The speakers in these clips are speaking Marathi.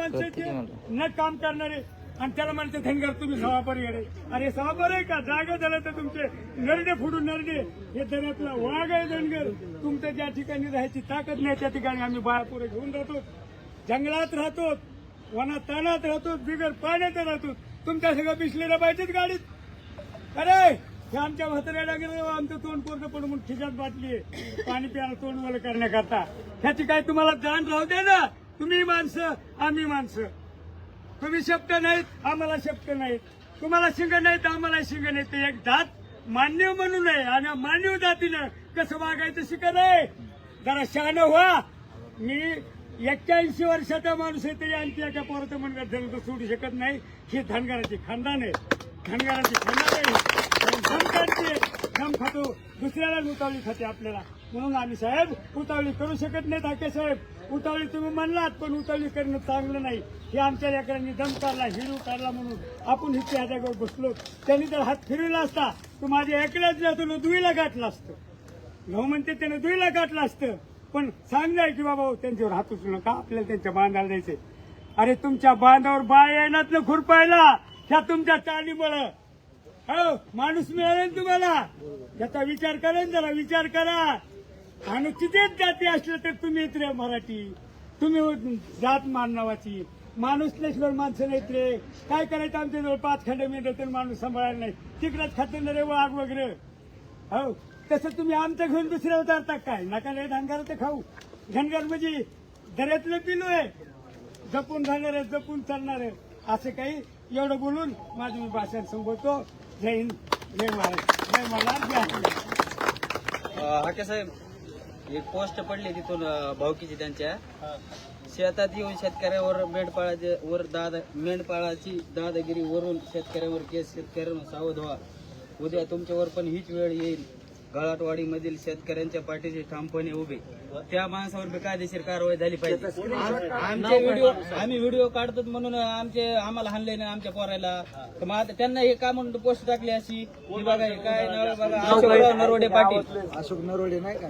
माणसं आहेत ते न काम करणारे, आणि त्याला म्हणते धनगर तुम्ही सभापती येणे. अरे सभापती आहे का? जागा झालं तर तुमचे नरडे फोडून नरडे. हे दऱ्यातला वाघ आहे धनगर. तुमच्या ज्या ठिकाणी राहायची ताकद नाही त्या ठिकाणी आम्ही बाळापुरे घेऊन राहतो, जंगलात राहतो, वनात तानात राहतो, बिगर पाण्यात राहतो. तुमच्या सगळं बिसलेल्या पाहिजेत गाडीत. अरे हे आमच्या म्हाताऱ्याला गेलं, आमचं तोंड कोरडं पडून म्हणून खिशात बाटली पाणी प्यायला तोंड वलं करण्याकरता. ह्याची काय तुम्हाला जाण राहू दे ना. तुम्ही माणसं आम्ही माणसं. तुम्ही शब्द नाहीत आम्हाला शब्द नाहीत, तुम्हाला शिंग नाहीत आम्हाला शिंग नाहीत. ते एक जात मान्य म्हणून आहे, आणि मान्य जातीनं कसं वागायचं शिकत आहे. जरा शहाणं व्हा. मी 81 वर्षाचा माणूस आहे तरी आणखी एका पोराचं म्हणून धन सोडू शकत नाही. ही धनगराची खानदान आहे, धनगराची खानदान आहे. धन काढते, धम खातो, दुसऱ्याला उतावळी खाते आपल्याला. म्हणून आम्ही साहेब उतावळी करू शकत नाही. धाके साहेब उतावळी तुम्ही म्हणलात, पण उतावळी करणं चांगलं नाही. हे आमच्या लेकरांनी दम काढला, हिरू काढला म्हणून आपण हिच्या ह्या जागेवर बसलो. त्यांनी जर हात फिरवला असता तर माझ्या एकल्याच नाही, तुला दुईला गाठलं असतं. भाऊ म्हणते त्यानं दुईला गाठलं असतं. पण सांगणार की बाबा त्यांच्यावर हात उचलू नका, आपल्याला त्यांच्या बांधाला द्यायचे. अरे तुमच्या बांधावर बाय येणार ना खुरपायला, ह्या तुमच्या चालीमुळं. हो माणूस मिळाला तुम्हाला, याचा विचार करा, जरा विचार करा. आणि कितीच जाती असलं तर तुम्ही येत रे मराठी, तुम्ही जात मानवाची. माणूस नसल्यावर माणसं नाहीत रे. काय करायचं आमच्याजवळ 5 खंड मिळत तर माणूस सांभाळायला नाही. तिकडंच खातं रे वाघ वगैरे. हो तसं तुम्ही आमचं घेऊन दुसऱ्यावर जाता काय? नका नाही धनगर तर खाऊ. धनगर म्हणजे दऱ्यातलं पिलो आहे, जपून राहणार आहे, जपून चालणार आहे. असं काही एवढं बोलून माझं मी भाषण संबोधतो. जय हिंद, जय महाराज, जय महाराज, जय हाके साहेब, एक पोस्ट पडली तिथून भाऊकीची त्यांच्या. शेतात येऊन शेतकऱ्यावर मेंढपाळाची दादागिरी वरून शेतकऱ्यावर केस, शेतकऱ्यांना सावध व्हा. उद्या तुमच्यावर पण हीच वेळ येईल. गळाटवाडीमधील शेतकऱ्यांच्या पाठीशी ठामपणे उभे. त्या माणसावर बेकायदेशीर कारवाई झाली पाहिजे. आम्ही व्हिडिओ काढतो म्हणून आम्हाला हाणले नाही आमच्या पोरायला. तर मग आता त्यांना हे का म्हणून पोस्ट टाकली अशी? ही बघा हे काय नाव बघा, अशोक नरोडे पाटील. अशोक नरोडे नाही का?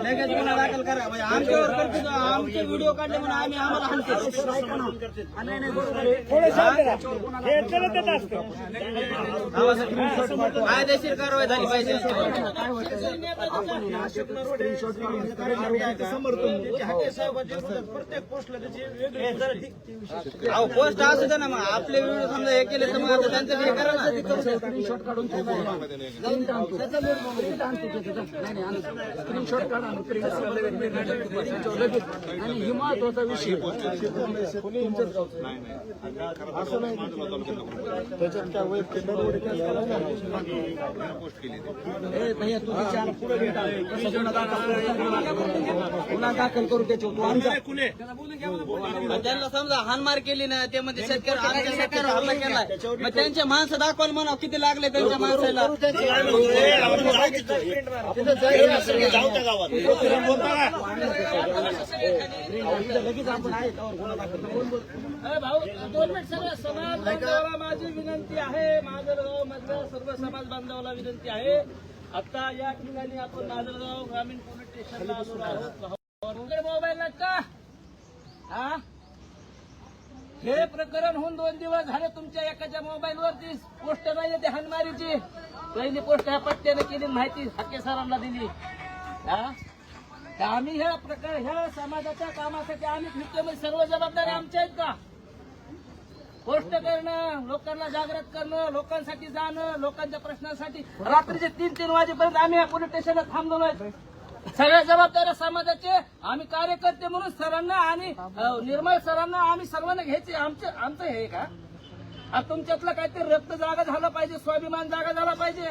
लगेच गुन्हा दाखल करा. म्हणजे आमच्यावर करतो, आमचे व्हिडिओ काढले म्हणून आम्हाला हाणते. कायदेशीर कारवाई झाली पाहिजे. पोस्ट असू दे ना, मग आपले व्हिडिओ समजा हे केले तर मग त्यांचं हे करा ना. स्क्रीनशॉट काढून आणि ही महत्वाचा विषय. त्याच्यात काय वैयक्तिक गुन्हा दाखल करू त्याच्यावर. त्यांना समजा हानमार केली ना, ते म्हणजे शेतकरी हल्ला केलाय, मग त्यांचे माणसं दाखवायला म्हणा किती लागले त्यांच्या माणसाला. लगेच आपण आहे गुन्हा दाखल. भाऊ 2 मिनिट. सर्व समाज बांधवाला माझी विनंती आहे, माजलगाव मधल्या सर्व समाज बांधवाला विनंती आहे. आता या ठिकाणी आपण माजलगाव ग्रामीण पोलीस स्टेशनला आलो आहोत. मोबाईल नाही का? हा हे प्रकरण होऊन 2 दिवस झाले. तुमच्या एकाच्या मोबाईलवरती पोस्ट नाही ते हानमारीची. पहिली पोस्ट ह्या पट्ट्याने केली, माहिती हाके सरांना दिली. आम्ही ह्या समाजाच्या कामासाठी आम्ही फिरतो, सर्व जबाबदारी आमच्या आहेत का? पोस्ट करणं, लोकांना जागृत करणं, लोकांसाठी जाणं, लोकांच्या प्रश्नांसाठी रात्रीचे 3-3 वाजेपर्यंत आम्ही या पोलीस स्टेशनला थांबलो आहे. सगळ्या जबाबदाऱ्या समाजाचे. आम्ही कार्यकर्ते म्हणून सरांना आणि निर्मळ सरांना आम्ही सर्वांना घ्यायचे. आमचं हे का? तुमच्यातलं काहीतरी रक्त जागा झालं पाहिजे, स्वाभिमान जागा झाला पाहिजे.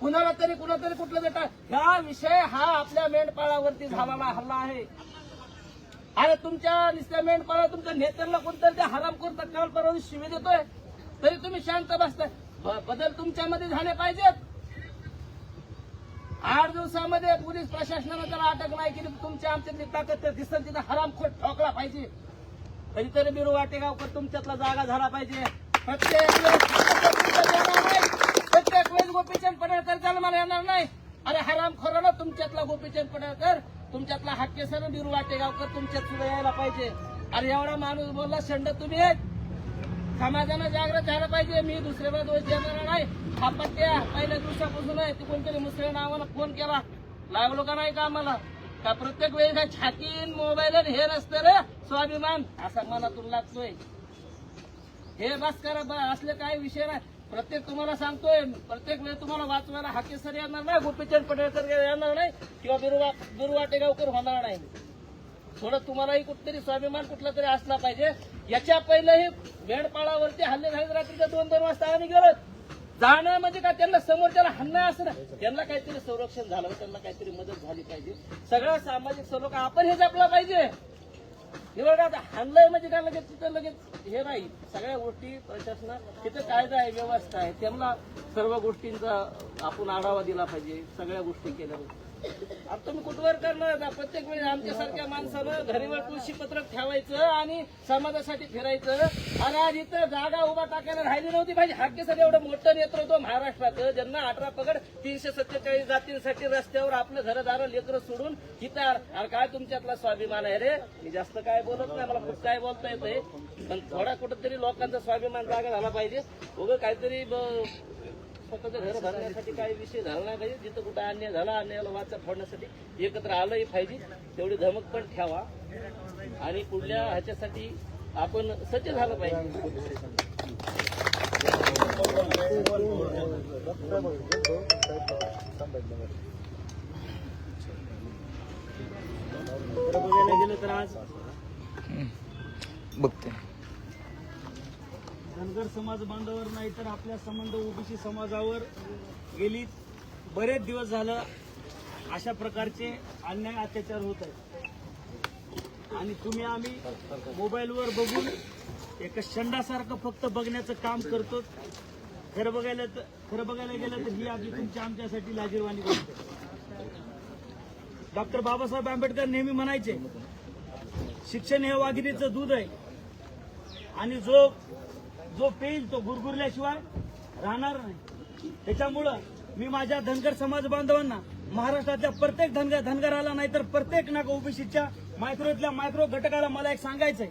कुणाला तरी कुठलं देता हा विषय हा आपल्या मेंढपाळावरती झालेला हल्ला आहे. अरे तुमच्या नुसत्या मेंढपाळा तुमच्या नेत्यांना कोणतरी ते हरामखोर तत्काळ परवा शिवे देतोय, तरी तुम्ही शांत बसताय. बदल तुमच्यामध्ये झाले पाहिजेत. 8 दिवसामध्ये पोलीस प्रशासनानं त्याला अटक नाही केली. तुमच्या आमच्यातली ताकद दिसत तिथं हरामखोर ठोकला पाहिजे. कधीतरी बिरू वाटेगावकर तुमच्यातला जागा झाला पाहिजे. प्रत्येक वेळेस गोपीचंद पडळकर जन्माला येणार नाही. अरे हरामखोरानं तुमच्यातला गोपीचंद पडळकर तुमच्यातला हाकेसर बिरू वाटेगावकर तुमच्यात सुद्धा यायला पाहिजे. आणि एवढा माणूस बोलला शंड तुम्ही आहेत. समाजानं जागृत झालं पाहिजे. मी दुसऱ्याला दोष देणार नाही. हा पट्ट्या पहिल्या दिवसापासून आहे. ती कोणतरी मुसळे नावानं फोन केला, लागलो का नाही का आम्हाला? का प्रत्येक वेळेस छातीन मोबाईल हे नसतं रे स्वाभिमान असा मनातून लागतोय. हे बस करा, असले काही विषय नाही. प्रत्येक तुम्हाला सांगतोय, प्रत्येक वेळी तुम्हाला वाचवायला हाकेसर येणार नाही, गोपीचंद पडळकर येणार नाही किंवा बिरू वाटेगावकर होणार नाही. थोडं तुम्हालाही कुठतरी स्वाभिमान कुठला तरी असला पाहिजे. याच्या पहिलेही मेंढपाळावरती हल्ले झाले रात्रीच्या 2-2 वाजता आम्ही गेलो. जाणं म्हणजे काय, त्यांना समोरच्याला हल्ला असं नाही, त्यांना काहीतरी संरक्षण झालं, त्यांना काहीतरी मदत झाली पाहिजे. सगळं सामाजिक सलोखा आपण हे जपला पाहिजे. निवड आता हल्लंय म्हणजे काय लगेच तिथं लगेच हे नाही. सगळ्या गोष्टी प्रशासना तिथं कायदा आहे, व्यवस्था आहे, त्यांना सर्व गोष्टींचा आपण आढावा दिला पाहिजे. सगळ्या गोष्टी केल्या पाहिजे. आता तुम्ही कुठवर करणार ना? प्रत्येक वेळी आमच्यासारख्या माणसानं घरीवर तुळशी पत्रक ठेवायचं आणि समाजासाठी फिरायचं. आणि आज इथं जागा उभा टाकायला राहिली नव्हती पाहिजे. हाकेसर एवढं मोठं नेतृत्व महाराष्ट्राचं, ज्यांना 18 पगड 347 जातींसाठी रस्त्यावर आपलं घरदार लेकरं सोडून इथं. अरे काय तुमच्यातला स्वाभिमान आहे रे? मी जास्त काय बोलत नाही, मला खूप काय बोलता येतंय, पण थोडा कुठंतरी लोकांचा स्वाभिमान जागा झाला पाहिजे. उगं काहीतरी स्वतःचं घर भरण्यासाठी काही विषय झाला नाही पाहिजे. जिथं कुठं अन्याय झाला, अन्यायाला वाचा फोडण्यासाठी एकत्र आलंही पाहिजे. तेवढी धमक पण ठेवा आणि पुढल्या ह्याच्यासाठी आपण सज्ज झालं पाहिजे. बघायला गेलं तर आज बघते धनगर समाज बांधवावर नाही तर आपल्या संबंध ओबीसी समाजावर गेली बरेच दिवस झालं अशा प्रकारचे अन्याय अत्याचार होत आहेत. आणि तुम्ही आम्ही मोबाईलवर बघून एका शंडासारखं फक्त बघण्याचं काम करतो. खरं बघायला गेलं तर ही आधी तुमच्या आमच्यासाठी लाजीरवाणी गोष्ट आहे. डॉक्टर बाबासाहेब आंबेडकर नेहमी म्हणायचे, शिक्षण हे वाघिणीचं दूध आहे आणि जो पेईल तो गुरगुरल्याशिवाय राहणार नाही. त्याच्यामुळं मी माझ्या धनगर समाज बांधवांना, महाराष्ट्रातल्या प्रत्येक धनगराला नाही तर प्रत्येक ओबीसीच्या मायक्रोतल्या मायक्रो घटकाला मला एक सांगायचंय,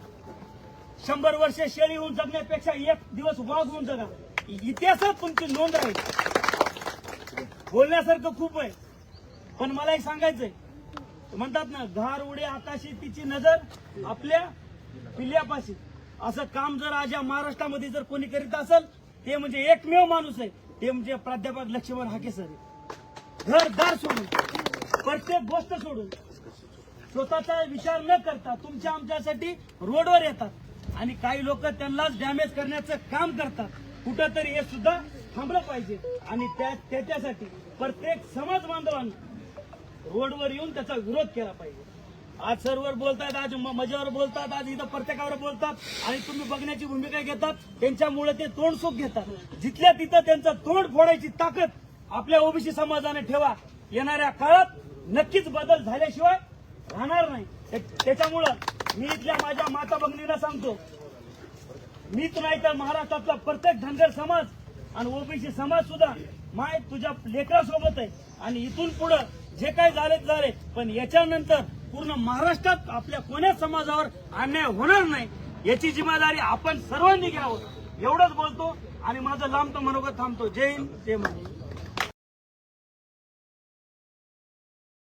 100 वर्षे शेळी होऊन जगण्यापेक्षा एक दिवस वाघ होऊन जगा. इतिहासात तुमची नोंद राहील. बोलण्यासारखं खूप आहे, पण मला एक सांगायचंय, म्हणतात ना, घार उडे आकाशी तिची नजर आपल्या पिल्ल्यापाशी. असं काम जर आज या महाराष्ट्रामध्ये जर कोणी करीत असेल, ते म्हणजे एकमेव माणूस आहे, ते म्हणजे प्राध्यापक लक्ष्मण हाकेसर. घरदार सोडून, प्रत्येक गोष्ट सोडून, स्वतःचा विचार न करता तुमच्या आमच्यासाठी रोडवर येतात आणि काही लोक त्यांनाच डॅमेज करण्याचं काम करतात. कुठंतरी हे सुद्धा थांबलं पाहिजे आणि त्याच्यासाठी प्रत्येक समाज बांधवांना रोडवर येऊन त्याचा विरोध केला पाहिजे. आज सर्वर बोलतात, आज मजावर बोलतात, आज इथं प्रत्येकावर बोलतात आणि तुम्ही बघण्याची भूमिका घेतात. त्यांच्यामुळे ते तोंडसुख घेतात. जिथल्या तिथं त्यांचं तोंड फोडायची ताकद आपल्या ओबीसी समाजाने ठेवा. येणाऱ्या काळात नक्कीच बदल झाल्याशिवाय राहणार नाही. त्याच्यामुळं मी इथल्या माझ्या माता भगिनींना सांगतो, मीच नाही तर महाराष्ट्रातला प्रत्येक धनगर समाज आणि ओबीसी समाज सुद्धा माय तुझ्या लेकरासोबत आहे. आणि इथून पुढे जे काही झाले, पण याच्यानंतर पूर्ण महाराष्ट्रात आपल्या कोण्याच समाजावर अन्याय होणार नाही याची जिम्मेदारी आपण सर्वांनी घ्यावं. एवढंच बोलतो आणि माझं लांब तो मनोगत थांबतो. जय हिंद, जय महाराष्ट्र.